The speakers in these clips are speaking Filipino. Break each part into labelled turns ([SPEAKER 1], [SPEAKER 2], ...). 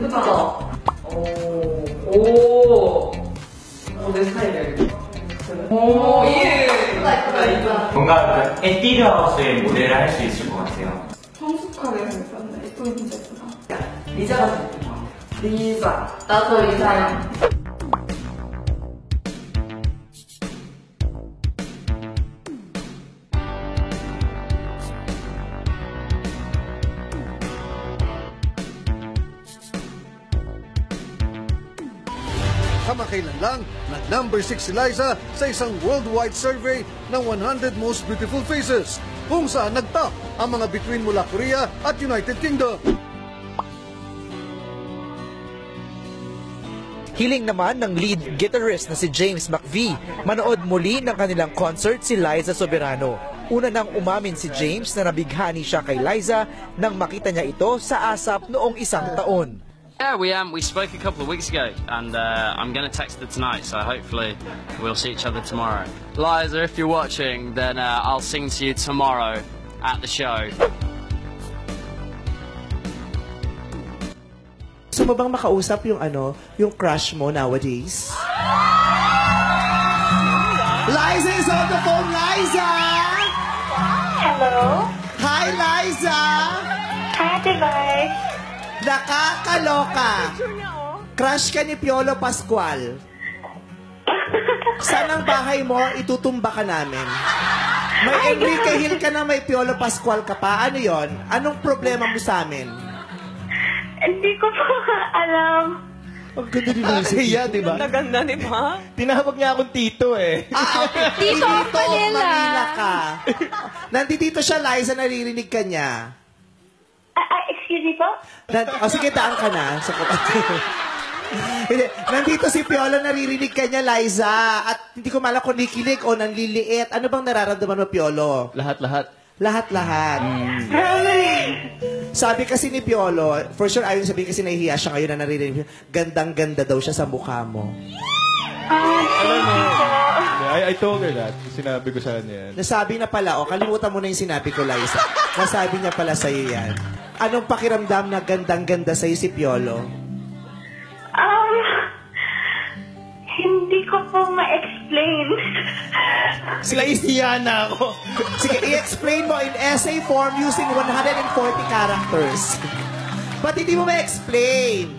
[SPEAKER 1] 그쵸? 오. 내 스타일이야. 오, 예.
[SPEAKER 2] 뭔가 그 에뛰드 하우스의 모델을 할 수 있을 것 같아요.
[SPEAKER 3] 성숙하게 생겼네. 예쁘게 진짜 예쁘다.
[SPEAKER 1] 리자가 좋구나. 리자.
[SPEAKER 3] 나도 리자야.
[SPEAKER 4] Kamakailan lang na number 6 si Liza sa isang worldwide survey ng 100 most beautiful faces kung saan nagtap ang mga bituin mula Korea at United Kingdom.
[SPEAKER 5] Hiling naman ng lead guitarist na si James McVie manood muli ng kanilang concert si Liza Soberano. Una nang umamin si James na nabighani siya kay Liza nang makita niya ito sa ASAP noong isang taon.
[SPEAKER 6] Yeah, we spoke a couple of weeks ago, and I'm going to text her tonight, so hopefully we'll see each other tomorrow. Liza, if you're watching, then I'll sing to you tomorrow at the show.
[SPEAKER 5] Gusto mo bang makausap yung yung crush mo nowadays? Liza is on the phone, Liza!
[SPEAKER 7] Hello?
[SPEAKER 5] Hi, Liza!
[SPEAKER 7] Hi, Divay.
[SPEAKER 5] Nakakaloka! Crush ka ni Piolo Pascual. Saan ang bahay mo, itutumba ka namin. May Enrique Hill ka na, may Piolo Pascual ka pa. Ano yon? Anong problema mo sa amin?
[SPEAKER 7] Hindi ko po alam.
[SPEAKER 5] Ang ganda ni Liza.
[SPEAKER 8] Iya, di ba?
[SPEAKER 3] Naganda, di ba?
[SPEAKER 8] Tinawag niya akong tito eh.
[SPEAKER 5] Tito Manila ka. Nandito siya, Liza, naririnig ka niya.
[SPEAKER 7] Excuse me po?
[SPEAKER 5] Sige, daan ka na. Hindi, nandito si Piolo, naririnig ka niya, Liza. At hindi ko malak kung nakikinig o nanliliit. Ano bang nararamdaman mo, Piolo?
[SPEAKER 8] Lahat-lahat.
[SPEAKER 5] Lahat-lahat. Sabi kasi ni Piolo, for sure, ayaw sabihin kasi nahihiya siya ngayon na naririnig. Gandang-ganda daw siya sa mukha mo.
[SPEAKER 8] I told her that. Sinabi ko sa kanya yan.
[SPEAKER 5] Nasabi na pala, kalimutan mo na yung sinabi ko, Liza. Nasabi niya pala sa'yo yan. Anong pakiramdam na gandang-ganda sa'yo si Piolo?
[SPEAKER 7] Hindi ko po ma-explain.
[SPEAKER 8] Sila isiya na ako.
[SPEAKER 5] Sige, i-explain mo in essay form using 140 characters. Ba't hindi mo ma-explain?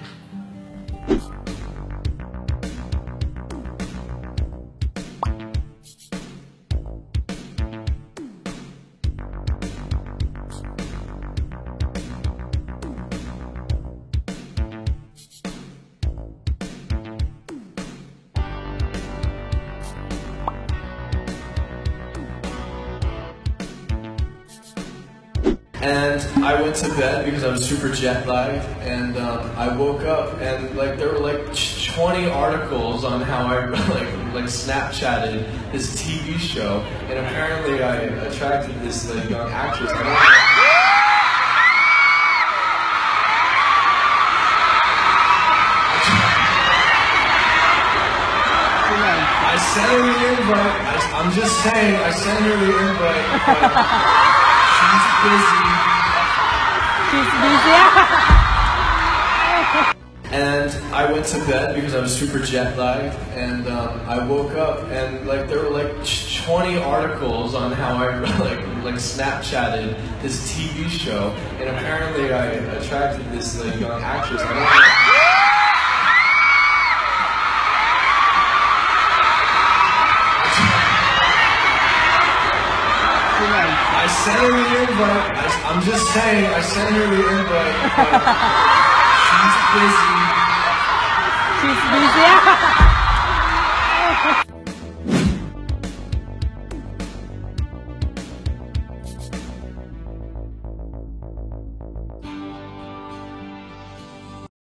[SPEAKER 9] And I went to bed because I was super jet lagged, and I woke up and like there were like 20 articles on how I like Snapchatted this TV show, and apparently I attracted this young actress. I sent her the invite. I'm just saying, I sent her the invite. She's busy.
[SPEAKER 3] She's busy.
[SPEAKER 9] And I went to bed because I was super jet lagged, and I woke up and like there were like 20 articles on how I like Snapchatted this TV show, and apparently I attracted this young actress. I sent her the invite. I'm just saying, I sent her the invite. She's busy.
[SPEAKER 3] She's busy.